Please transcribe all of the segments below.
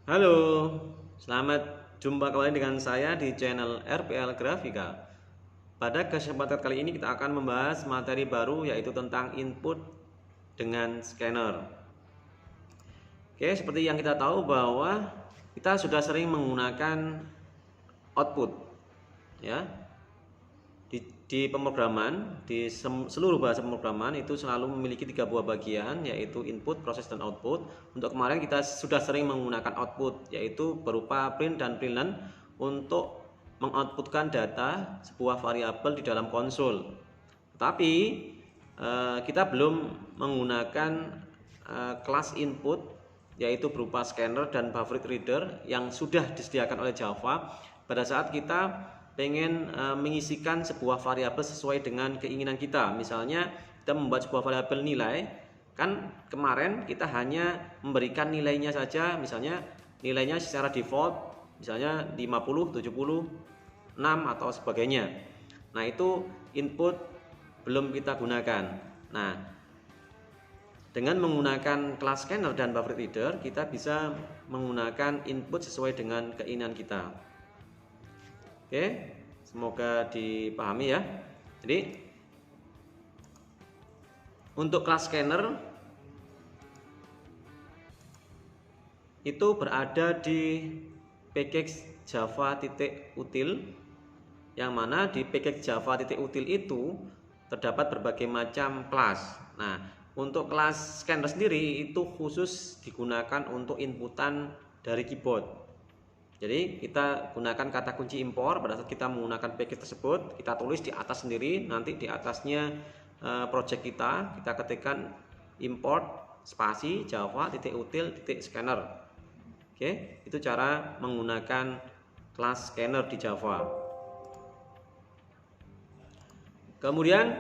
Halo, selamat jumpa kembali dengan saya di channel RPL Grafika. Pada kesempatan kali ini kita akan membahas materi baru yaitu tentang input dengan scanner. Oke, seperti yang kita tahu bahwa kita sudah sering menggunakan output ya. Di pemrograman, di seluruh bahasa pemrograman itu selalu memiliki 3 buah bagian, yaitu input, proses, dan output. Untuk kemarin kita sudah sering menggunakan output, yaitu berupa print dan println untuk mengoutputkan data sebuah variabel di dalam konsol. Tetapi kita belum menggunakan kelas input, yaitu berupa scanner dan buffer reader yang sudah disediakan oleh Java pada saat kita pengen mengisikan sebuah variabel sesuai dengan keinginan kita. Misalnya kita membuat sebuah variabel nilai, kan kemarin kita hanya memberikan nilainya saja, misalnya nilainya secara default misalnya 50, 70, 6 atau sebagainya. Nah, itu input belum kita gunakan. Nah, dengan menggunakan kelas scanner dan buffer reader kita bisa menggunakan input sesuai dengan keinginan kita. Oke, semoga dipahami ya. Jadi untuk kelas scanner itu berada di package java.util, yang mana di package java.util itu terdapat berbagai macam kelas. Nah, untuk kelas scanner sendiri itu khusus digunakan untuk inputan dari keyboard. Jadi kita gunakan kata kunci import pada saat kita menggunakan package tersebut, kita tulis di atas sendiri, nanti di atasnya project kita ketikkan import spasi java.util.scanner. Oke, itu cara menggunakan kelas scanner di Java. Kemudian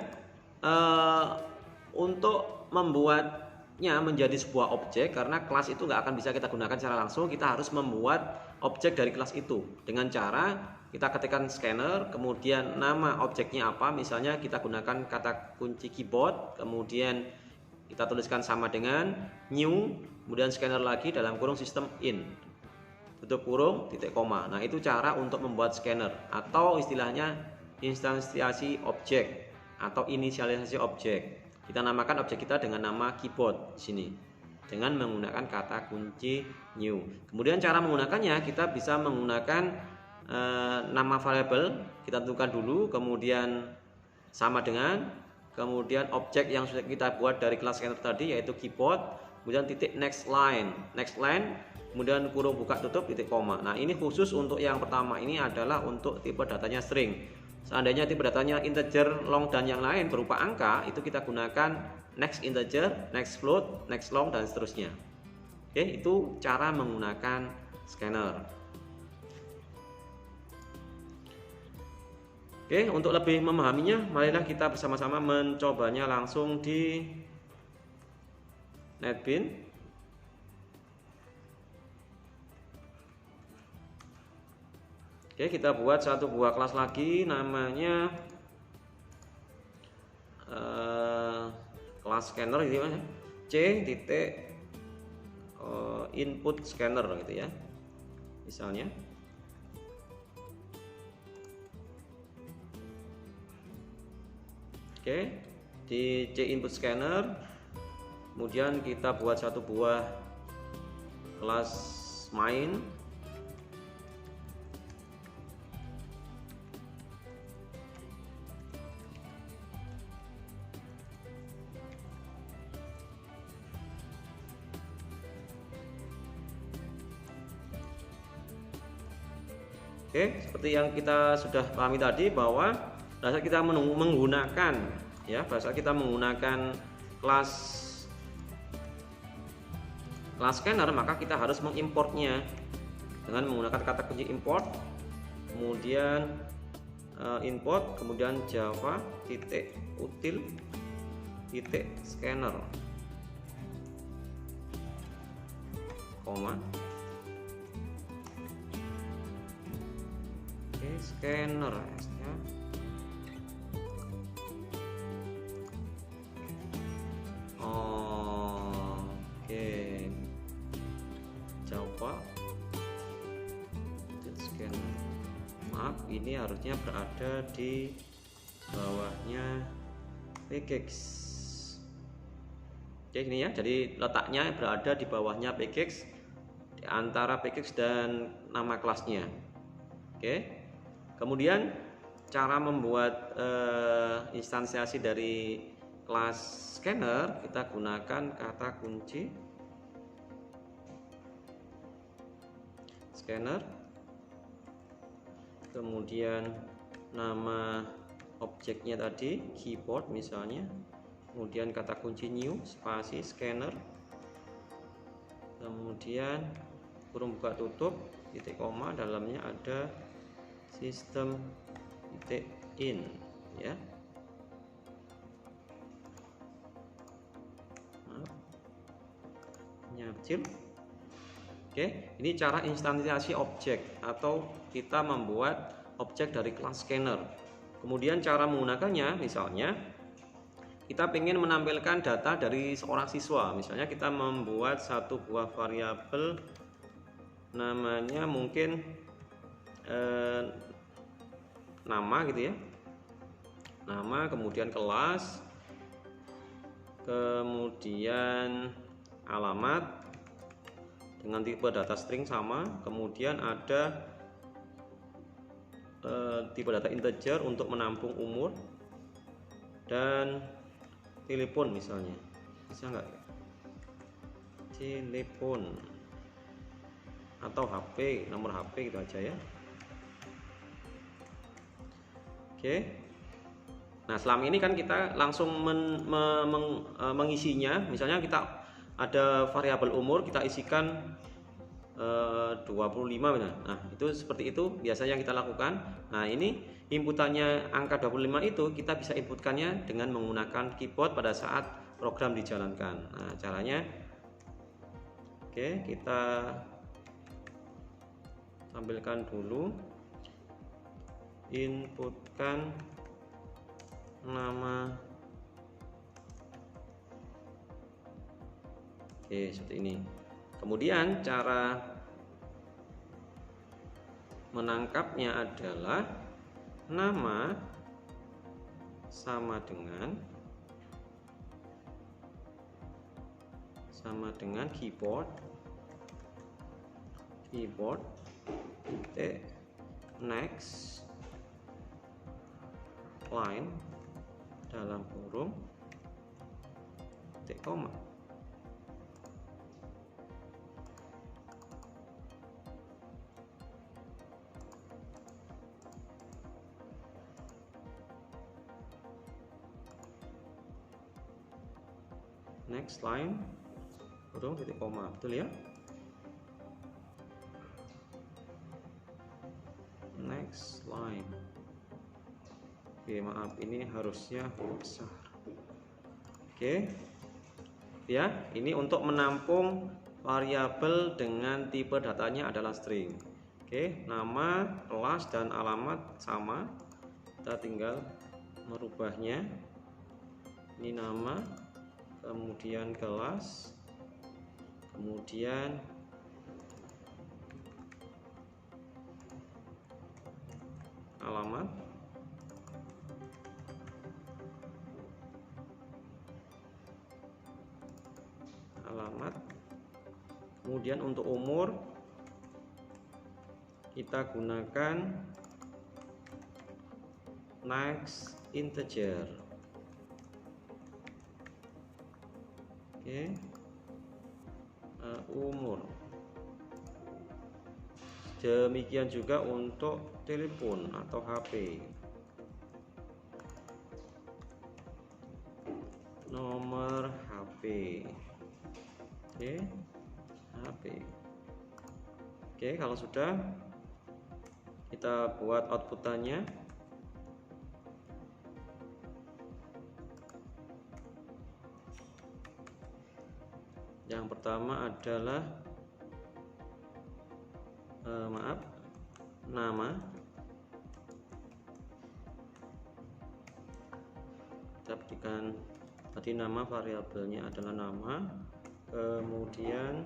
untuk membuatnya menjadi sebuah objek, karena kelas itu nggak akan bisa kita gunakan secara langsung, kita harus membuat objek dari kelas itu dengan cara kita ketikkan scanner, kemudian nama objeknya apa, misalnya kita gunakan kata kunci keyboard, kemudian kita tuliskan sama dengan new, kemudian scanner lagi dalam kurung sistem in, tutup kurung, titik koma. Nah, itu cara untuk membuat scanner, atau istilahnya instansiasi objek atau inisialisasi objek. Kita namakan objek kita dengan nama keyboard di sini dengan menggunakan kata kunci new. Kemudian cara menggunakannya kita bisa menggunakan nama variabel, kita tentukan dulu, kemudian sama dengan, kemudian objek yang sudah kita buat dari kelas scanner tadi yaitu keyboard, kemudian titik next line, kemudian kurung buka tutup titik koma. Nah, ini khusus untuk yang pertama, ini adalah untuk tipe datanya string. Seandainya tipe datanya integer, long, dan yang lain berupa angka, itu kita gunakan next integer, next float, next long, dan seterusnya. Oke, itu cara menggunakan scanner. Oke, untuk lebih memahaminya, marilah kita bersama-sama mencobanya langsung di NetBeans. Oke, kita buat satu buah kelas lagi, namanya kelas scanner gitu ya, c titik input scanner gitu ya, misalnya. Oke, di c input scanner, kemudian kita buat satu buah kelas main. Oke, seperti yang kita sudah pahami tadi bahwa pada saat kita menggunakan kelas scanner, maka kita harus mengimportnya dengan menggunakan kata kunci import, kemudian import, kemudian java.util.scanner, koma. Scanner ya. Oke, Java maaf, ini harusnya berada di bawahnya pgex. Oke, ini ya, jadi letaknya berada di bawahnya pgex, di antara pgex dan nama kelasnya. Oke, kemudian cara membuat instansiasi dari kelas scanner, kita gunakan kata kunci scanner, kemudian nama objeknya tadi keyboard misalnya, kemudian kata kunci new spasi scanner, kemudian kurung buka tutup titik koma, dalamnya ada sistem titik in ya. Kecil. Oke, ini cara instansiasi objek atau kita membuat objek dari kelas scanner. Kemudian cara menggunakannya, misalnya kita ingin menampilkan data dari seorang siswa, misalnya kita membuat satu buah variabel namanya mungkin nama gitu ya, nama, kemudian kelas, kemudian alamat dengan tipe data string sama, kemudian ada tipe data integer untuk menampung umur, dan telepon misalnya, bisa nggak? Telepon atau HP, nomor HP gitu aja ya. Oke. Nah, selama ini kan kita langsung mengisinya, misalnya kita ada variabel umur, kita isikan 25 misalnya. Nah, itu seperti itu biasanya yang kita lakukan. Nah, ini inputannya angka 25 itu kita bisa inputkannya dengan menggunakan keyboard pada saat program dijalankan. Nah, caranya oke, kita tampilkan dulu, inputkan nama. Oke, seperti ini. Kemudian cara menangkapnya adalah nama sama dengan keyboard titik next line dalam kurung titik koma. Next line kurung titik koma, betul ya? Next line. Oke, maaf, ini harusnya besar. Oke ya, ini untuk menampung variabel dengan tipe datanya adalah string. Oke, nama, kelas, dan alamat sama, kita tinggal merubahnya. Ini nama, kemudian kelas, kemudian alamat, kemudian untuk umur kita gunakan next integer. Oke, umur. Demikian juga untuk telepon atau HP, nomor HP. Oke, HP. Oke, kalau sudah, kita buat outputannya. Yang pertama adalah nama. Kita berikan tadi nama, variabelnya adalah nama, kemudian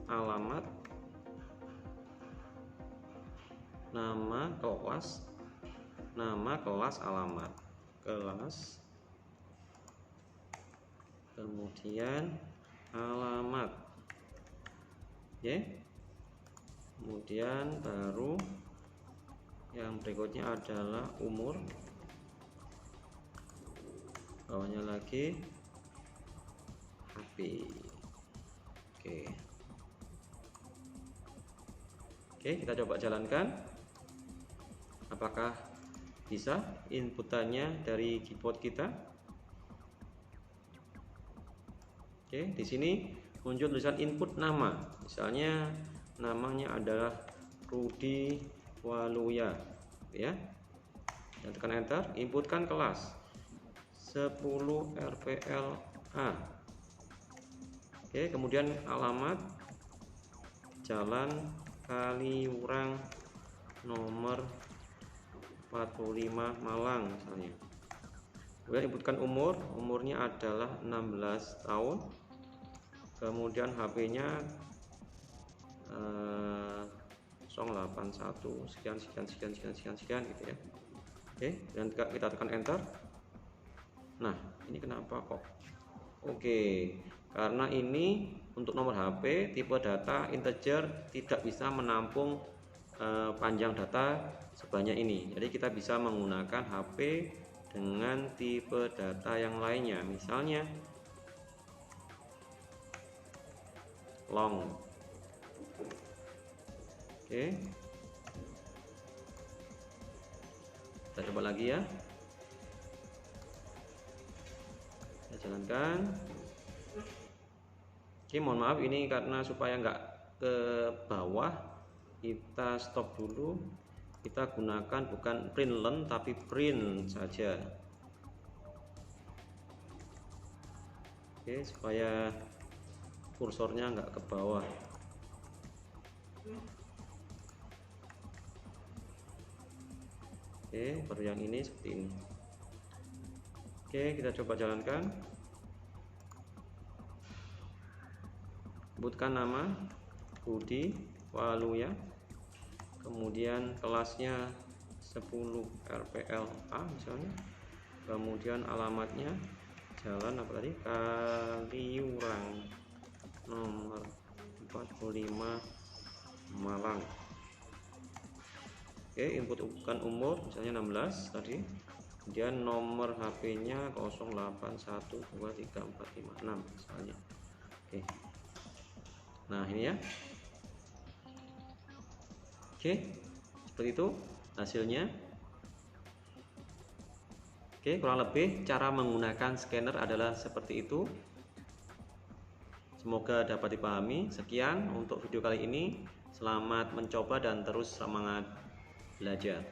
alamat, nama kelas alamat, kemudian alamat, oke. Kemudian baru yang berikutnya adalah umur, bawahnya lagi HP. Oke, kita coba jalankan. Apakah bisa inputannya dari keyboard kita? Oke, di sini muncul tulisan input nama. Misalnya namanya adalah Rudi Waluya, ya. Dan tekan enter, inputkan kelas 10 RPLA. Oke, kemudian alamat Jalan Kaliurang nomor 45 Malang misalnya. Kemudian inputkan umurnya adalah 16 tahun. Kemudian HP-nya 081 sekian gitu ya. Oke, dan kita tekan enter. Nah, ini kenapa kok? Oke, karena ini untuk nomor HP tipe data integer tidak bisa menampung panjang data sebanyak ini. Jadi kita bisa menggunakan HP dengan tipe data yang lainnya, misalnya long. Oke, kita coba lagi ya, kita jalankan. Oke, mohon maaf ini karena supaya nggak ke bawah, kita stop dulu. Kita gunakan bukan print len tapi print saja. Oke, supaya kursornya nggak ke bawah. Oke, baru yang ini seperti ini. Oke, kita coba jalankan. Sebutkan nama Rudi Waluya, kemudian kelasnya 10 RPLA misalnya, kemudian alamatnya Jalan apa tadi, Kaliurang nomor 45 Malang. Oke, inputkan umur misalnya 16 tadi, kemudian nomor HP-nya 08123456 misalnya. Oke, nah ini ya. Oke, seperti itu hasilnya. Oke, kurang lebih cara menggunakan scanner adalah seperti itu. Semoga dapat dipahami. Sekian untuk video kali ini. Selamat mencoba dan terus semangat belajar.